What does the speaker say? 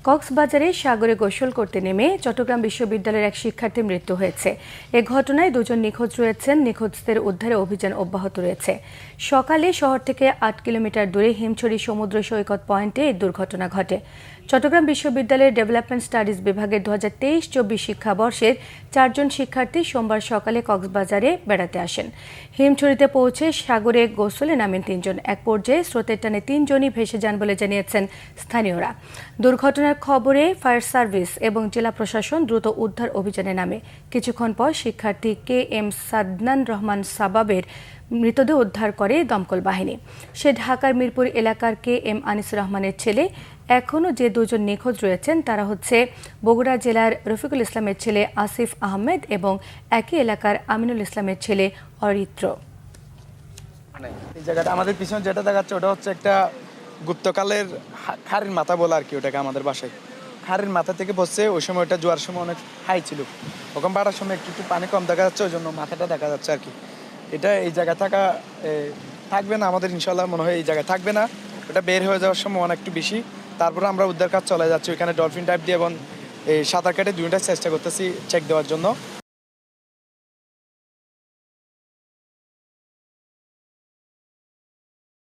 কক্সবাজারে সাগরে গোসল করতে নেমে চট্টগ্রাম বিশ্ববিদ্যালয়ের এক শিক্ষার্থীর মৃত্যু হয়েছে। এ ঘটনায় দুজন নিখোঁজ রয়েছেন। নিখোঁজদের উদ্ধারে অভিযান অব্যাহত রয়েছে। সকালে শহর থেকে ৮ কিলোমিটার দূরে হিমছড়ি সমুদ্র সৈকত পয়েন্টে এই দুর্ঘটনা ঘটে। চট্টগ্রাম বিশ্ববিদ্যালয়ের ডেভেলপমেন্ট স্টাডিজ বিভাগের ২০২৩-২৪ শিক্ষাবর্ষের ৪ জন শিক্ষার্থী সোমবার সকালে কক্সবাজারে বেড়াতে আসেন। হিমছড়িতে পৌঁছে সাগরে গোসলে নামেন ৩ জন। এক পর্যায়ে স্রোতের টানে ৩ জনই ভেসে যান বলে জানিয়েছেন স্থানীয়রা। দুর্ঘটনার খবরে ফায়ার সার্ভিস এবং জেলা প্রশাসন দ্রুত উদ্ধার অভিযানে নামে। কিছুক্ষণ পর শিক্ষার্থী KM সাদনান রহমান সাবাবের মৃতদেহ উদ্ধার করে দমকল বাহিনী। সে ঢাকার মিরপুর এলাকার KM আনিসুর রহমানের ছেলে। এখনও যে দুজন নিখোঁজ রয়েছেন তারা হচ্ছে বগুড়া জেলার রফিকুল ইসলামের ছেলে আসিফ আহমেদ এবং একই এলাকার আমিনুল ইসলামের ছেলে অরিত্র। এই জায়গাটা আমাদের পিছনে যেটা দেখাচ্ছে ওটা হচ্ছে একটা গুপ্তকালের খাড়ির মাথা বলে আর কি, ওটাকে আমাদের বাসায় খাড়ির মাথা থেকে বসছে। ওই সময় ওটা জোয়ার সময় অনেক হাই ছিল, ওখান বাড়ার সময় একটু পানি কম দেখা যাচ্ছে, ওই জন্য মাথাটা দেখা যাচ্ছে আর কি। এটা এই জায়গায় থাকবে না আমাদের, ইনশাল্লাহ মনে হয় এই জায়গায় থাকবে না। ওটা বের হয়ে যাওয়ার সময় অনেক একটু বেশি। তারপরে আমরা উদ্ধার কাজ চলে যাচ্ছি, ওইখানে ডলফিন টাইপ দিয়ে এবং এই সাঁতার কেটে দুইটা চেষ্টা করতেছি চেক দেওয়ার জন্য।